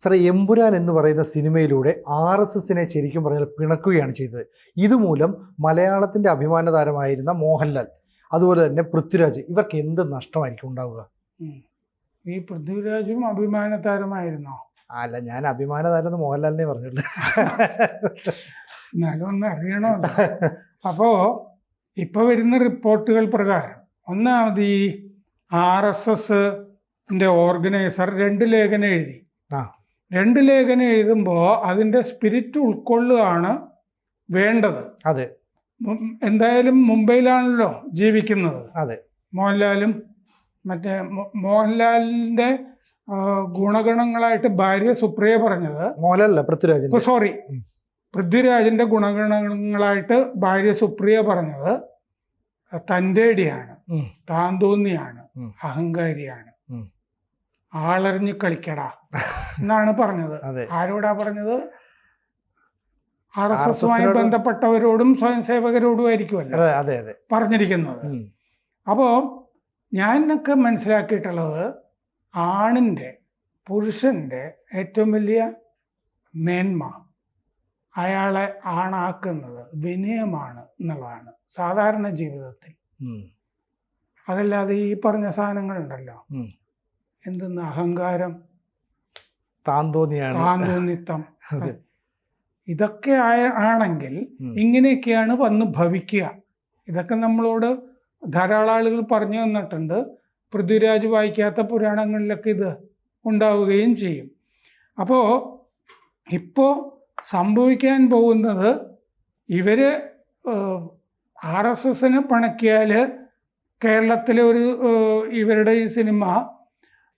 സാറേ, എമ്പുരാൻ എന്ന് പറയുന്ന സിനിമയിലൂടെ RSSനെ ശരിക്കും പറഞ്ഞാൽ പിണക്കുകയാണ് ചെയ്തത്. ഇതുമൂലം മലയാളത്തിൻ്റെ അഭിമാന താരമായിരുന്ന മോഹൻലാൽ, അതുപോലെ തന്നെ പൃഥ്വിരാജ്, ഇവർക്ക് എന്ത് നഷ്ടമായിരിക്കും ഉണ്ടാവുക? ഈ പൃഥ്വിരാജും അഭിമാന താരമായിരുന്നോ? അല്ല, ഞാൻ അഭിമാന താരം എന്ന് മോഹൻലാലിനെ പറഞ്ഞില്ല. എന്നാലും ഒന്ന് അറിയണമല്ലോ. അപ്പോ ഇപ്പൊ വരുന്ന റിപ്പോർട്ടുകൾ പ്രകാരം ഒന്നാമത് ഈ RSSന്റെ ഓർഗനൈസർ 2 ലേഖനം എഴുതി. 2 ലേഖനം എഴുതുമ്പോൾ അതിൻ്റെ സ്പിരിറ്റ് ഉൾക്കൊള്ളുകയാണ് വേണ്ടത്. അതെ, എന്തായാലും മുംബൈയിലാണല്ലോ ജീവിക്കുന്നത്. അതെ. മോഹൻലാലും മറ്റേ മോഹൻലാലിൻ്റെ ഗുണഗണങ്ങളായിട്ട് ഭാര്യ സുപ്രിയ പറഞ്ഞത്, മോഹൻലാലല്ല, പൃഥ്വിരാജ്, സോറി, പൃഥ്വിരാജിൻ്റെ ഗുണഗണങ്ങളായിട്ട് ഭാര്യ സുപ്രിയ പറഞ്ഞത് തൻ്റെടിയാണ്, താന്തോന്നിയാണ്, അഹങ്കാരിയാണ്, ആളറിഞ്ഞ് കളിക്കടാ എന്നാണ് പറഞ്ഞത്. ആരോടാ പറഞ്ഞത്? RSSുമായി ബന്ധപ്പെട്ടവരോടും സ്വയം സേവകരോടും ആയിരിക്കുമല്ലോ പറഞ്ഞിരിക്കുന്നത്. അപ്പോൾ ഞാനൊക്കെ മനസ്സിലാക്കിയിട്ടുള്ളത്, പുരുഷൻ്റെ ഏറ്റവും വലിയ മേന്മ അയാളെ ആണാക്കുന്നത് വിനയമാണ് എന്നുള്ളതാണ് സാധാരണ ജീവിതത്തിൽ. അതല്ലാതെ ഈ പറഞ്ഞ സാധനങ്ങളുണ്ടല്ലോ, എന്തെന്ന് അഹങ്കാരം, താന്തോന്നിത്തം, ഇതൊക്കെ ആണെങ്കിൽ ഇങ്ങനെയൊക്കെയാണ് വന്ന് ഭവിക്കുക. ഇതൊക്കെ നമ്മളോട് ധാരാളം ആളുകൾ പറഞ്ഞു തന്നിട്ടുണ്ട്. പൃഥ്വിരാജ് വായിക്കാത്ത പുരാണങ്ങളിലൊക്കെ ഇത് ഉണ്ടാവുകയും ചെയ്യും. അപ്പോൾ ഇപ്പോൾ സംഭവിക്കാൻ പോകുന്നത്, ഇവർ RSSന് പണക്കിയാൽ കേരളത്തിലെ ഇവരുടെ ഈ സിനിമ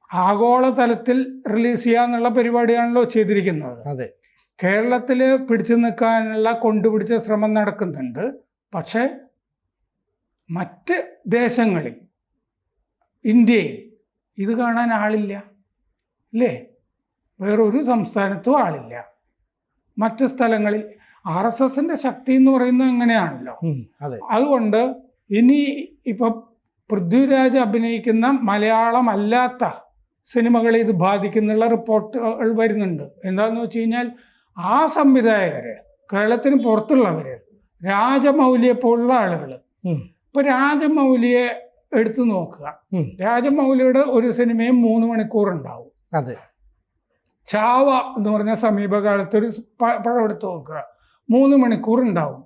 ആഗോളതലത്തിൽ റിലീസ് ചെയ്യാന്നുള്ള പരിപാടിയാണല്ലോ ചെയ്തിരിക്കുന്നത്. അതെ, കേരളത്തിൽ പിടിച്ചു നിൽക്കാനുള്ള കൊണ്ടുപിടിച്ച ശ്രമം നടക്കുന്നുണ്ട്. പക്ഷേ മറ്റ് ദേശങ്ങളിൽ, ഇന്ത്യയിൽ ഇത് കാണാൻ ആളില്ല, അല്ലേ? വേറൊരു സംസ്ഥാനത്തും ആളില്ല. മറ്റ് സ്ഥലങ്ങളിൽ RSSന്റെ ശക്തി എന്ന് പറയുന്നത് എങ്ങനെയാണല്ലോ. അതുകൊണ്ട് ഇനി ഇപ്പൊ പൃഥ്വിരാജ് അഭിനയിക്കുന്ന മലയാളം അല്ലാത്ത സിനിമകളെ ഇത് ബാധിക്കുന്നുള്ള റിപ്പോർട്ടുകൾ വരുന്നുണ്ട്. എന്താണെന്ന് വെച്ച് കഴിഞ്ഞാൽ, ആ സംവിധായകര്, കേരളത്തിന് പുറത്തുള്ളവര്, രാജമൗലിയെ പോലുള്ള ആളുകൾ, ഇപ്പൊ രാജമൗലിയെ എടുത്തു നോക്കുക. രാജമൗലിയുടെ ഒരു സിനിമയും 3 മണിക്കൂർ ഉണ്ടാവും. അതെ. ചാവ എന്ന് പറഞ്ഞ സമീപകാലത്ത് ഒരു പടം എടുത്തു നോക്കുക, 3 മണിക്കൂർ ഉണ്ടാവും.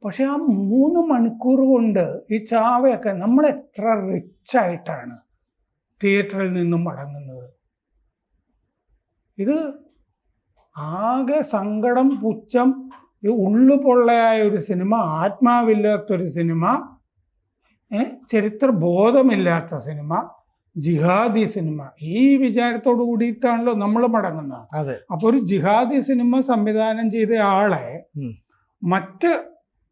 പക്ഷെ ആ 3 മണിക്കൂർ കൊണ്ട് ഈ ചാവയൊക്കെ നമ്മൾ എത്ര റിച്ചായിട്ടാണ് തിയേറ്ററിൽ നിന്നും മടങ്ങുന്നത്. ഇത് ആകെ സങ്കടം, പുച്ഛം, ഉള്ളുപൊള്ളയായ ഒരു സിനിമ, ആത്മാവില്ലാത്തൊരു സിനിമ, ചരിത്ര ബോധമില്ലാത്ത സിനിമ, ജിഹാദി സിനിമ, ഈ വിചാരത്തോടു കൂടിയിട്ടാണല്ലോ നമ്മൾ മടങ്ങുന്നത്. അപ്പോൾ ഒരു ജിഹാദി സിനിമ സംവിധാനം ചെയ്ത ആളെ മറ്റ്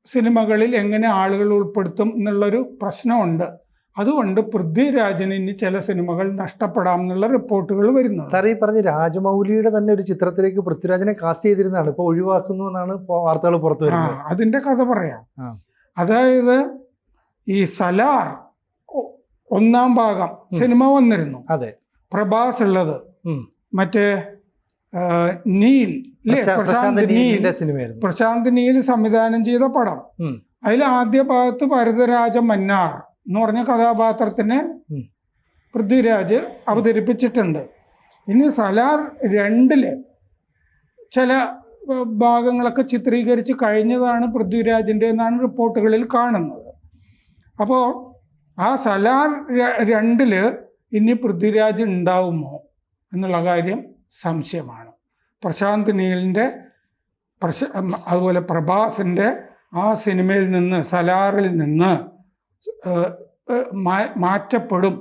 സിനിമകളിൽ എങ്ങനെ ആളുകൾ ഉൾപ്പെടുത്തും എന്നുള്ളൊരു പ്രശ്നമുണ്ട്. അതുകൊണ്ട് പൃഥ്വിരാജിന് ഇനി ചില സിനിമകൾ നഷ്ടപ്പെടാം എന്നുള്ള റിപ്പോർട്ടുകൾ വരുന്നു. സാർ, ഈ പറഞ്ഞ രാജമൗലിയുടെ തന്നെ ഒരു ചിത്രത്തിലേക്ക് പൃഥ്വിരാജിനെ കാസ്റ്റ് ചെയ്തിരുന്നതാണ്, ഇപ്പോൾ ഒഴിവാക്കുന്നു എന്നാണ് വാർത്തകൾ പുറത്തു വരുന്നത്. അതിന്റെ കഥ പറയാം. അതായത് ഈ സലാർ 1-ാം ഭാഗം സിനിമ വന്നിരുന്നു. അതെ, പ്രഭാസ് ഉള്ളത്, മറ്റേ നീൽ, പ്രശാന്ത് നീൽ സംവിധാനം ചെയ്ത പടം. അതിൽ ആദ്യ ഭാഗത്ത് ഭരതരാജ മന്നാർ എന്ന് പറഞ്ഞ കഥാപാത്രത്തിനെ പൃഥ്വിരാജ് അവതരിപ്പിച്ചിട്ടുണ്ട്. ഇനി സലാർ 2 ചില ഭാഗങ്ങളൊക്കെ ചിത്രീകരിച്ച് കഴിഞ്ഞതാണ് പൃഥ്വിരാജിൻ്റെ എന്നാണ് റിപ്പോർട്ടുകളിൽ കാണുന്നത്. അപ്പോൾ ആ സലാർ 2 ഇനി പൃഥ്വിരാജ് ഉണ്ടാവുമോ എന്നുള്ള കാര്യം സംശയമാണ്. പ്രശാന്ത് നീലിൻ്റെ അതുപോലെ പ്രഭാസിൻ്റെ ആ സിനിമയിൽ നിന്ന്, സലാറിൽ നിന്ന് മാറ്റപ്പെടും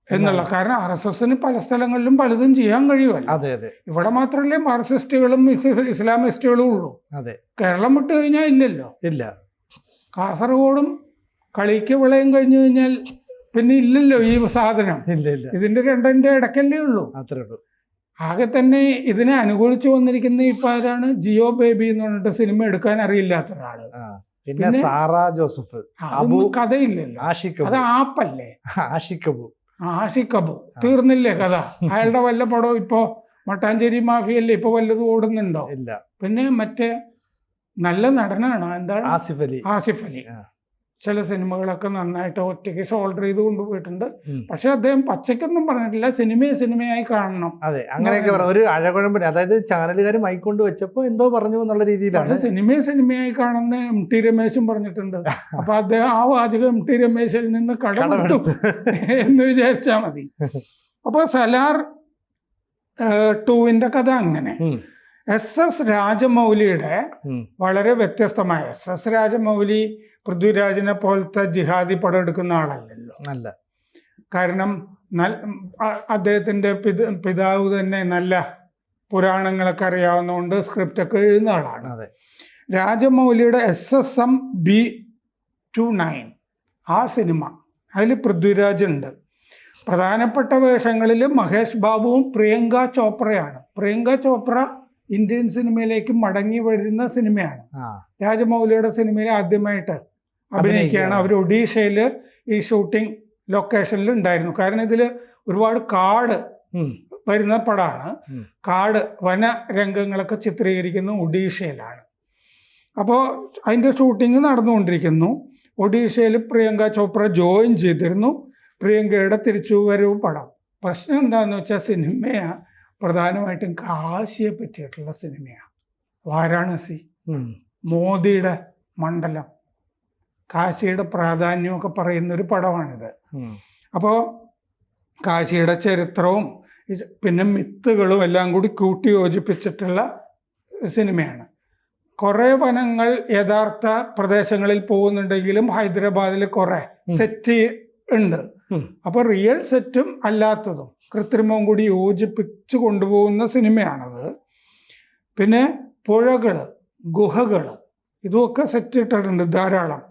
എന്നുള്ള, കാരണം RSSന് പല സ്ഥലങ്ങളിലും പലതും ചെയ്യാൻ കഴിയുമല്ലോ. ഇവിടെ മാത്രമല്ലേ മാർക്സിസ്റ്റുകളും ഇസ്ലാമിസ്റ്റുകളും ഉള്ളൂ. കേരളം വിട്ട് കഴിഞ്ഞാൽ ഇല്ലല്ലോ. കാസർഗോഡും കളിക്ക് വിളയും കഴിഞ്ഞു കഴിഞ്ഞാൽ പിന്നെ ഇല്ലല്ലോ ഈ സാധനം. ഇതിന്റെ 2ന്റെ ഇടയ്ക്കല്ലേ ഉള്ളൂ. ആകെ തന്നെ ഇതിനെ അനുകൂലിച്ചു വന്നിരിക്കുന്ന ഇപ്പൊ ആരാണ്? ജിയോ ബേബി എന്ന് പറഞ്ഞിട്ട് സിനിമ എടുക്കാൻ അറിയില്ലാത്ത ഒരാള്. പിന്നെ സാറ ജോസഫ്, കഥയില്ലല്ലോ, അത് ആപ്പല്ലേ, ആഷിഖ് അബു. തീർന്നില്ലേ കഥ? അയാളുടെ വല്ല പടവും ഇപ്പോ മട്ടാഞ്ചേരി മാഫിയല്ലേ ഇപ്പൊ വല്ലതും ഓടുന്നുണ്ടോ? ഇല്ല. പിന്നെ മറ്റേ നല്ല നടനാണ്, എന്താണ്, ആസിഫ് അലി. ചില സിനിമകളൊക്കെ നന്നായിട്ട് ഒറ്റയ്ക്ക് ഷോൾഡർ ചെയ്ത് കൊണ്ടുപോയിട്ടുണ്ട്. പക്ഷെ അദ്ദേഹം പച്ചയ്ക്കൊന്നും പറഞ്ഞിട്ടില്ല, സിനിമയായി കാണണം. അതെ, അങ്ങനെയൊക്കെ ഒരു അഴകുഴമ്പ്, അതായത് ചാനലുകാർ മൈക്കൊണ്ട് വെച്ചപ്പോ എന്തോ പറഞ്ഞു എന്നുള്ള രീതിയിലാണ്. പക്ഷെ സിനിമയായി കാണുന്ന MT രമേശും പറഞ്ഞിട്ടുണ്ട്. അപ്പൊ അദ്ദേഹം ആ വാചകം MT രമേശിൽ നിന്ന് കടമെടുത്തു എന്ന് വിചാരിച്ചാൽ മതി. അപ്പൊ സലാർ 2 കഥ അങ്ങനെ. SS രാജമൗലിയുടെ വളരെ വ്യത്യസ്തമായ, SS രാജമൗലി പൃഥ്വിരാജിനെ പോലത്തെ ജിഹാദി പടം എടുക്കുന്ന ആളല്ലല്ലോ. അല്ല. കാരണം അദ്ദേഹത്തിന്റെ പിതാവ് തന്നെ നല്ല പുരാണങ്ങളൊക്കെ അറിയാവുന്നതുകൊണ്ട് സ്ക്രിപ്റ്റ് ഒക്കെ എഴുതുന്ന ആളാണ്. രാജമൗലിയുടെ SSM B29 ആ സിനിമ, അതിൽ പൃഥ്വിരാജ് ഉണ്ട്. പ്രധാനപ്പെട്ട വേഷങ്ങളിൽ മഹേഷ് ബാബുവും പ്രിയങ്ക ചോപ്രയാണ്. പ്രിയങ്ക ചോപ്ര ഇന്ത്യൻ സിനിമയിലേക്ക് മടങ്ങി വരുന്ന സിനിമയാണ്. രാജമൗലിയുടെ സിനിമയിൽ ആദ്യമായിട്ട് അഭിനയിക്കുകയാണ്. അവർ ഒഡീഷയിൽ ഈ ഷൂട്ടിംഗ് ലൊക്കേഷനിൽ ഉണ്ടായിരുന്നു. കാരണം ഇതിൽ ഒരുപാട് കാട് വരുന്ന പടമാണ്. കാട് വന രംഗങ്ങളൊക്കെ ചിത്രീകരിക്കുന്ന ഒഡീഷയിലാണ്. അപ്പോൾ അതിൻ്റെ ഷൂട്ടിംഗ് നടന്നുകൊണ്ടിരിക്കുന്നു. ഒഡീഷയിൽ പ്രിയങ്ക ചോപ്ര ജോയിൻ ചെയ്തിരുന്നു. പ്രിയങ്കയുടെ തിരിച്ചുവരവ് പടം. പ്രശ്നം എന്താണെന്ന് വെച്ചാൽ സിനിമയാണ് പ്രധാനമായിട്ടും കാശിയെ പറ്റിയിട്ടുള്ള സിനിമയാണ്. വാരാണസി, മോദിയുടെ മണ്ഡലം, കാശിയുടെ പ്രാധാന്യമൊക്കെ പറയുന്നൊരു പടമാണിത്. അപ്പോൾ കാശിയുടെ ചരിത്രവും പിന്നെ മിത്തുകളും എല്ലാം കൂടി കൂട്ടി യോജിപ്പിച്ചിട്ടുള്ള സിനിമയാണ്. കുറേ വനങ്ങൾ യഥാർത്ഥ പ്രദേശങ്ങളിൽ പോകുന്നുണ്ടെങ്കിലും ഹൈദരാബാദിൽ കുറേ സെറ്റ് ഉണ്ട്. അപ്പോൾ റിയൽ സെറ്റും അല്ലാത്തതും കൃത്രിമവും കൂടി യോജിപ്പിച്ച് കൊണ്ടുപോകുന്ന സിനിമയാണത്. പിന്നെ പുഴകൾ, ഗുഹകൾ, ഇതുമൊക്കെ സെറ്റ് ഇട്ടിട്ടുണ്ട് ധാരാളം.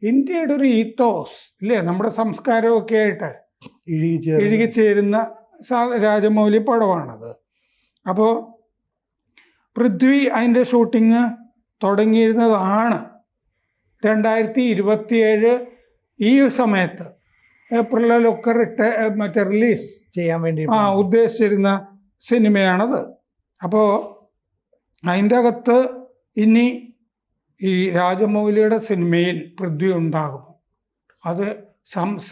ഇന്ത്യയുടെ ഒരു ഈത്തോസ് ഇല്ലേ, നമ്മുടെ സംസ്കാരമൊക്കെ ആയിട്ട് ഇഴുകിച്ചേരുന്ന രാജമൗലി പടമാണത്. അപ്പോൾ പൃഥ്വി അതിൻ്റെ ഷൂട്ടിങ് തുടങ്ങിയിരുന്നതാണ് 2027 ഈ സമയത്ത് ഏപ്രിലൊക്കെ മറ്റേ റിലീസ് ചെയ്യാൻ വേണ്ടി ഉദ്ദേശിച്ചിരുന്ന സിനിമയാണത്. അപ്പോൾ അതിൻ്റെ അകത്ത് ഇനി ഈ രാജമൗലിയുടെ സിനിമയിൽ പൃഥ്വി ഉണ്ടാകുമോ, അത്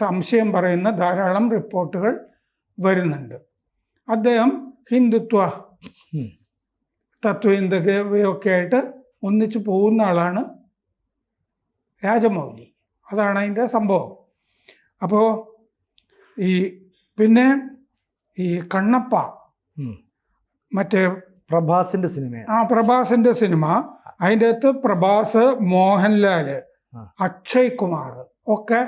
സംശയം പറയുന്ന ധാരാളം റിപ്പോർട്ടുകൾ വരുന്നുണ്ട്. അദ്ദേഹം ഹിന്ദുത്വ തത്വചിന്തകയൊക്കെ ആയിട്ട് ഒന്നിച്ചു പോകുന്ന ആളാണ് രാജമൗലി. അതാണ് അതിൻ്റെ സംഭവം. അപ്പോൾ പിന്നെ ഈ കണ്ണപ്പ, മറ്റേ പ്രഭാസിന്റെ സിനിമ, പ്രഭാസിന്റെ സിനിമ, അതിൻ്റെ അകത്ത് പ്രഭാസ്, മോഹൻലാൽ, അക്ഷയ് കുമാർ ഒക്കെ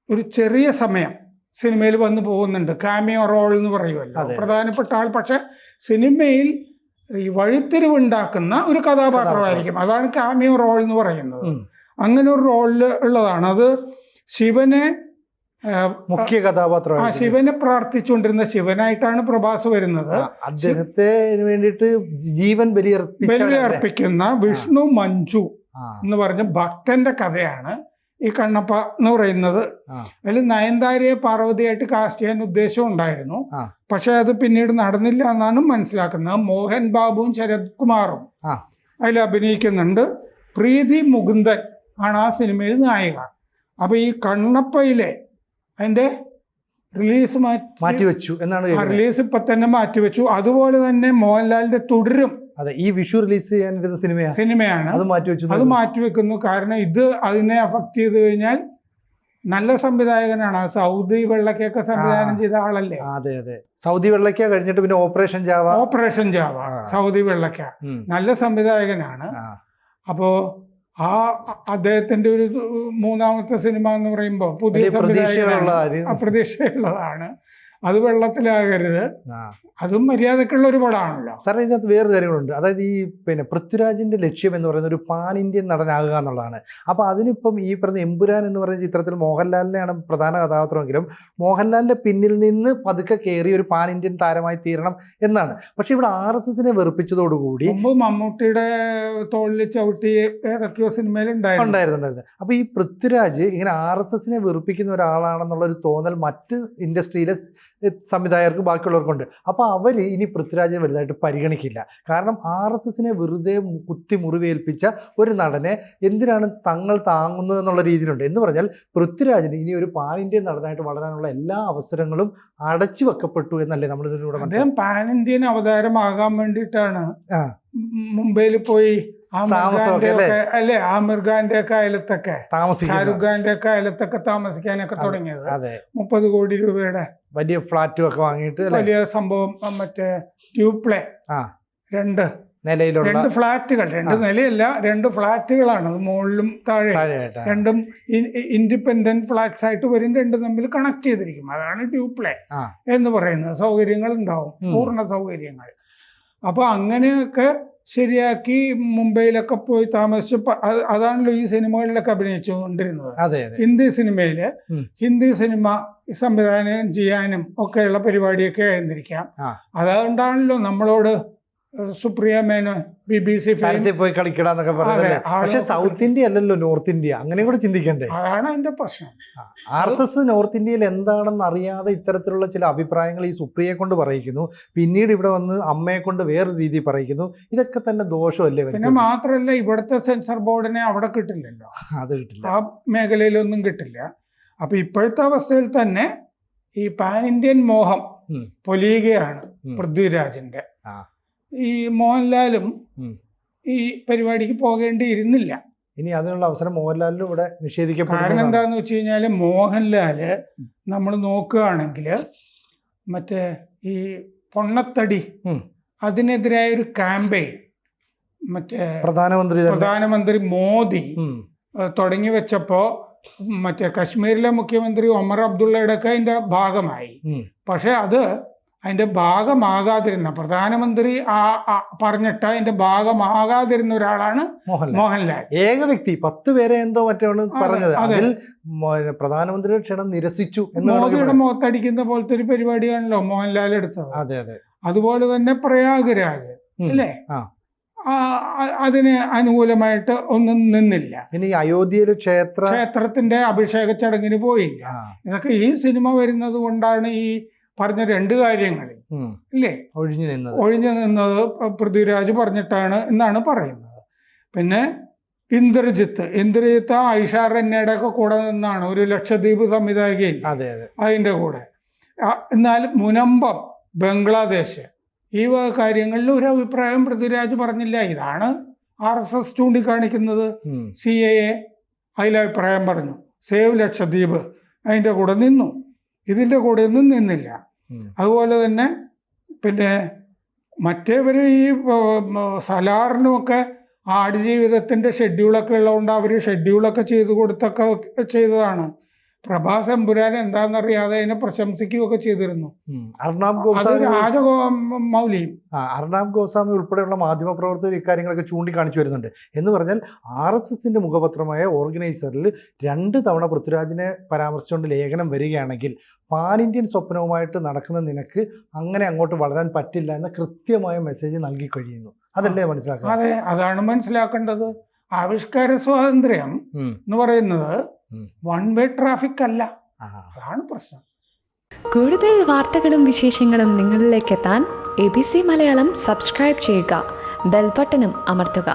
ഒരു ചെറിയ സമയം സിനിമയിൽ വന്നു പോകുന്നുണ്ട്. കാമിയോ റോൾ എന്ന് പറയുമല്ലോ, പ്രധാനപ്പെട്ട ആൾ. പക്ഷെ സിനിമയിൽ ഈ വഴിത്തിരിവുണ്ടാക്കുന്ന ഒരു കഥാപാത്രമായിരിക്കും. അതാണ് കാമിയോ റോൾ എന്ന് പറയുന്നത്. അങ്ങനെ ഒരു റോളിൽ ഉള്ളതാണ് അത്. ശിവനെ മുഖ്യ കഥാപാത്രം, ശിവനെ പ്രാർത്ഥിച്ചുകൊണ്ടിരുന്ന ശിവനായിട്ടാണ് പ്രഭാസ് വരുന്നത്. അദ്ദേഹത്തെ വേണ്ടിയിട്ട് ജീവൻ ബലിയർപ്പിക്കുന്ന വിഷ്ണു മഞ്ജു എന്ന് പറഞ്ഞ ഭക്തന്റെ കഥയാണ് ഈ കണ്ണപ്പ എന്ന് പറയുന്നത്. അതിൽ നയൻതാരയെ പാർവതിയായിട്ട് കാസ്റ്റ് ചെയ്യാൻ ഉദ്ദേശം ഉണ്ടായിരുന്നു. പക്ഷെ അത് പിന്നീട് നടന്നില്ല എന്നാണ് മനസ്സിലാക്കുന്നത്. മോഹൻ ബാബുവും ശരത് കുമാറും അതിൽ അഭിനയിക്കുന്നുണ്ട്. പ്രീതി മുകുന്ദൻ ആണ് ആ സിനിമയിൽ നായിക. അപ്പൊ ഈ കണ്ണപ്പയിലെ അതിന്റെ റിലീസ് മാറ്റിവെച്ചു എന്നാണ്. റിലീസ് ഇപ്പൊ തന്നെ മാറ്റിവെച്ചു. അതുപോലെ തന്നെ മോഹൻലാലിന്റെ തുടരും, അതെ, ഈ വിഷു റിലീസ് ചെയ്യാനിരുന്ന സിനിമയാണ്, അത് മാറ്റിവെക്കുന്നു. കാരണം ഇത് അതിനെ അഫക്ട് ചെയ്ത് കഴിഞ്ഞാൽ, നല്ല സംവിധായകനാണ്. സൗദി വെള്ളക്കൊക്കെ സംവിധാനം ചെയ്ത ആളല്ലേ. അതെ അതെ, സൗദി വെള്ളക്ക കഴിഞ്ഞിട്ട് പിന്നെ ഓപ്പറേഷൻ ജാവ സൗദി വെള്ളക്ക, നല്ല സംവിധായകനാണ്. അപ്പോ അദ്ദേഹത്തിന്റെ ഒരു 3ാമത്തെ സിനിമ എന്ന് പറയുമ്പോൾ പുതിയ അപ്രതീക്ഷയുള്ളതാണ്. അത് വെള്ളത്തിലാകരുത്, അതും മര്യാദക്കുള്ള ഒരു പടമാണല്ലോ. സാറേ, ഇതിനകത്ത് വേറൊരു കാര്യങ്ങളുണ്ട്. അതായത് ഈ പൃഥ്വിരാജിന്റെ ലക്ഷ്യം എന്ന് പറയുന്നത് ഒരു പാൻ ഇന്ത്യൻ നടനാകുക എന്നുള്ളതാണ്. അപ്പോൾ അതിനിപ്പം ഈ പറഞ്ഞ എമ്പുരാൻ എന്ന് പറയുന്ന ചിത്രത്തിൽ മോഹൻലാലിനെയാണ് പ്രധാന കഥാപാത്രമെങ്കിലും മോഹൻലാലിന്റെ പിന്നിൽ നിന്ന് പതുക്കെ കയറി ഒരു പാൻ ഇന്ത്യൻ താരമായി തീരണം എന്നാണ്. പക്ഷെ ഇവിടെ RSSനെ വെറുപ്പിച്ചതോടുകൂടി മമ്മൂട്ടിയുടെ തോളിൽ ചവിട്ടി ഏതൊക്കെയോ സിനിമയിൽ ഉണ്ടായിരുന്നു. അപ്പോൾ ഈ പൃഥ്വിരാജ് ഇങ്ങനെ RSSനെ വെറുപ്പിക്കുന്ന ഒരാളാണെന്നുള്ള ഒരു തോന്നൽ മറ്റ് ഇൻഡസ്ട്രിയിലെ സംവിധായകർക്ക് ബാക്കിയുള്ളവർക്കുണ്ട്. അപ്പോൾ അവർ ഇനി പൃഥ്വിരാജിനെ വലുതായിട്ട് പരിഗണിക്കില്ല. കാരണം RSSനെ വെറുതെ കുത്തി മുറിവേൽപ്പിച്ച ഒരു നടനെ എന്തിനാണ് തങ്ങൾ താങ്ങുന്നത് എന്നുള്ള രീതിയിലുണ്ട്. എന്ന് പറഞ്ഞാൽ പൃഥ്വിരാജിന് ഇനി ഒരു പാൻ ഇന്ത്യൻ നടനായിട്ട് വളരാനുള്ള എല്ലാ അവസരങ്ങളും അടച്ചു വെക്കപ്പെട്ടു എന്നല്ലേ നമ്മൾ ഇതിലൂടെ അദ്ദേഹം പാൻ ഇന്ത്യൻ അവതാരമാകാൻ വേണ്ടിയിട്ടാണ് മുംബൈയിൽ പോയി അല്ലേ ആമിർ ഖാന്റെ ഒക്കെ അയലത്തൊക്കെ ഷാരൂഖ് ഖാന്റെ ഒക്കെ അയലത്തൊക്കെ താമസിക്കാനൊക്കെ തുടങ്ങിയത്. 30 കോടി രൂപയുടെ വലിയ ഫ്ലാറ്റും ഒക്കെ വാങ്ങിയിട്ട് വലിയ സംഭവം. മറ്റേ ട്യൂബ്പ്ലേ 2 ഫ്ലാറ്റുകൾ, 2 നിലയല്ല 2 ഫ്ലാറ്റുകളാണ്. അത് മുകളിലും താഴെ രണ്ടും ഇൻഡിപെൻഡന്റ് ഫ്ലാറ്റ്സ് ആയിട്ട് വരും. 2 തമ്മിൽ കണക്ട് ചെയ്തിരിക്കും. അതാണ് ട്യൂബ്പ്ലേ എന്ന് പറയുന്നത്. സൗകര്യങ്ങൾ ഉണ്ടാവും, പൂർണ്ണ സൗകര്യങ്ങൾ. അപ്പൊ അങ്ങനെയൊക്കെ ശരിയാക്കി മുംബൈയിലൊക്കെ പോയി താമസിച്ച് അതാണല്ലോ ഈ സിനിമകളിലൊക്കെ അഭിനയിച്ചുകൊണ്ടിരുന്നത്. ഹിന്ദി സിനിമ സംവിധാനം ചെയ്യാനും ഒക്കെയുള്ള പരിപാടിയൊക്കെ ആയിരുന്നിരിക്കാം. അതുകൊണ്ടാണല്ലോ നമ്മളോട് സുപ്രിയ മേനോൻ BBC പോയി കളിക്കണമെന്നൊക്കെ പറഞ്ഞത്. പക്ഷെ സൗത്ത് ഇന്ത്യ അല്ലല്ലോ നോർത്ത് ഇന്ത്യ, അങ്ങനെ കൂടെ ചിന്തിക്കണ്ടേ? അതാണ് അതിന്റെ പ്രശ്നം. RSS നോർത്ത് ഇന്ത്യയിൽ എന്താണെന്ന് അറിയാതെ ഇത്തരത്തിലുള്ള ചില അഭിപ്രായങ്ങൾ ഈ സുപ്രിയയെ കൊണ്ട് പറയിക്കുന്നു. പിന്നീട് ഇവിടെ വന്ന് അമ്മയെ കൊണ്ട് വേറൊരു രീതി പറയിക്കുന്നു. ഇതൊക്കെ തന്നെ ദോഷമല്ലേ? പിന്നെ മാത്രമല്ല, ഇവിടുത്തെ സെൻസർ ബോർഡിനെ അവിടെ കിട്ടില്ലല്ലോ. അത് കിട്ടില്ല, ആ മേഖലയിലൊന്നും കിട്ടില്ല. അപ്പൊ ഇപ്പോഴത്തെ അവസ്ഥയിൽ തന്നെ ഈ പാൻ ഇന്ത്യൻ മോഹം പൊലിയുകയാണ് പൃഥ്വിരാജിന്റെ. ഈ മോഹൻലാലും ഈ പരിപാടിക്ക് പോകേണ്ടിയിരുന്നില്ല. ഇനി അതിനുള്ള അവസരം മോഹൻലാലിനും ഇവിടെ നിഷേധിക്കപ്പെടും. കാരണം എന്താന്ന് വെച്ച് കഴിഞ്ഞാല് മോഹൻലാല് നമ്മൾ നോക്കുകയാണെങ്കിൽ മറ്റേ ഈ പൊണ്ണത്തടി അതിനെതിരായ ഒരു ക്യാമ്പയിൻ മറ്റേ പ്രധാനമന്ത്രി മോദി തുടങ്ങി വെച്ചപ്പോ മറ്റേ കശ്മീരിലെ മുഖ്യമന്ത്രി ഒമർ അബ്ദുള്ളയുടെ ഒക്കെ അതിന്റെ ഭാഗമായി. പക്ഷെ അത് അതിന്റെ ഭാഗമാകാതിരുന്ന പ്രധാനമന്ത്രി പറഞ്ഞിട്ട് അതിന്റെ ഭാഗമാകാതിരുന്ന ഒരാളാണ് മോഹൻലാൽ. ഏക വ്യക്തി 10 പേരെ എന്തോ മറ്റാണ് പറഞ്ഞത്. അതിൽ പ്രധാനമന്ത്രിയുടെ ക്ഷണം നിരസിച്ചു. മോദിയുടെ മുഖത്തടിക്കുന്ന പോലത്തെ ഒരു പരിപാടിയാണല്ലോ മോഹൻലാൽ എടുത്തത്. അതെ അതെ. അതുപോലെ തന്നെ പ്രയാഗ്രാജ് അല്ലേ, അതിന് അനുകൂലമായിട്ട് ഒന്നും നിന്നില്ല. പിന്നെ ഈ അയോധ്യയിലെ ക്ഷേത്രത്തിന്റെ അഭിഷേക ചടങ്ങിന് പോയില്ല. ഇതൊക്കെ ഈ സിനിമ വരുന്നത് കൊണ്ടാണ് ഈ പറഞ്ഞ 2 കാര്യങ്ങളിൽ ഇല്ലേ ഒഴിഞ്ഞു നിന്നത് പൃഥ്വിരാജ് പറഞ്ഞിട്ടാണ് എന്നാണ് പറയുന്നത്. പിന്നെ ഇന്ദ്രജിത്ത് ഐഷ റെന്നയുടെ ഒക്കെ കൂടെ നിന്നാണ്, ഒരു ലക്ഷദ്വീപ് സംവിധായകയിൽ അതിൻ്റെ കൂടെ. എന്നാൽ മുനമ്പം ബംഗ്ലാദേശ് ഈ കാര്യങ്ങളിൽ ഒരു അഭിപ്രായം പൃഥ്വിരാജ് പറഞ്ഞില്ല. ഇതാണ് RSS ചൂണ്ടിക്കാണിക്കുന്നത്. CAA അതിലഭിപ്രായം പറഞ്ഞു, സേവ് ലക്ഷദ്വീപ് അതിൻ്റെ കൂടെ നിന്നു, ഇതിൻ്റെ കൂടെ ഒന്നും നിന്നില്ല. അതുപോലെ തന്നെ പിന്നെ മറ്റേവർ ഈ സലാറിനുമൊക്കെ ആടുജീവിതത്തിൻ്റെ ഷെഡ്യൂളൊക്കെ ഉള്ളതുകൊണ്ട് അവർ ഷെഡ്യൂളൊക്കെ ചെയ്ത് കൊടുത്തൊക്കെ ചെയ്തതാണ്. പ്രഭാസ് എമ്പുരാൻ എന്താണെന്നറിയാതെ അതിനെ പ്രശംസിക്കുകയൊക്കെ ചെയ്തിരുന്നു. അർണാബ് ഗോസ്വാമി അർണാബ് ഗോസ്വാമി ഉൾപ്പെടെയുള്ള മാധ്യമപ്രവർത്തകർ ഇക്കാര്യങ്ങളൊക്കെ ചൂണ്ടിക്കാണിച്ചു വരുന്നുണ്ട്. എന്ന് പറഞ്ഞാൽ RSSന്റെ മുഖപത്രമായ ഓർഗനൈസറിൽ 2 തവണ പൃഥ്വിരാജിനെ പരാമർശിച്ചുകൊണ്ട് ലേഖനം വരികയാണെങ്കിൽ പാൻ ഇന്ത്യൻ സ്വപ്നവുമായിട്ട് നടക്കുന്ന നിനക്ക് അങ്ങനെ അങ്ങോട്ട് വളരാൻ പറ്റില്ല എന്ന കൃത്യമായ മെസ്സേജ് നൽകി കഴിയുന്നു. അതല്ലേ മനസ്സിലാക്കുക? അതെ, അതാണ് മനസ്സിലാക്കേണ്ടത്. ആവിഷ്കാര സ്വാതന്ത്ര്യം എന്ന് പറയുന്നത് വൺ വേ ട്രാഫിക് അല്ല. അതാണ് പ്രശ്നം. കൂടുതൽ വാർത്തകളും വിശേഷങ്ങളും നിങ്ങളിലേക്ക് എത്താൻ ABC മലയാളം സബ്സ്ക്രൈബ് ചെയ്യുക, ബെൽ ബട്ടണും അമർത്തുക.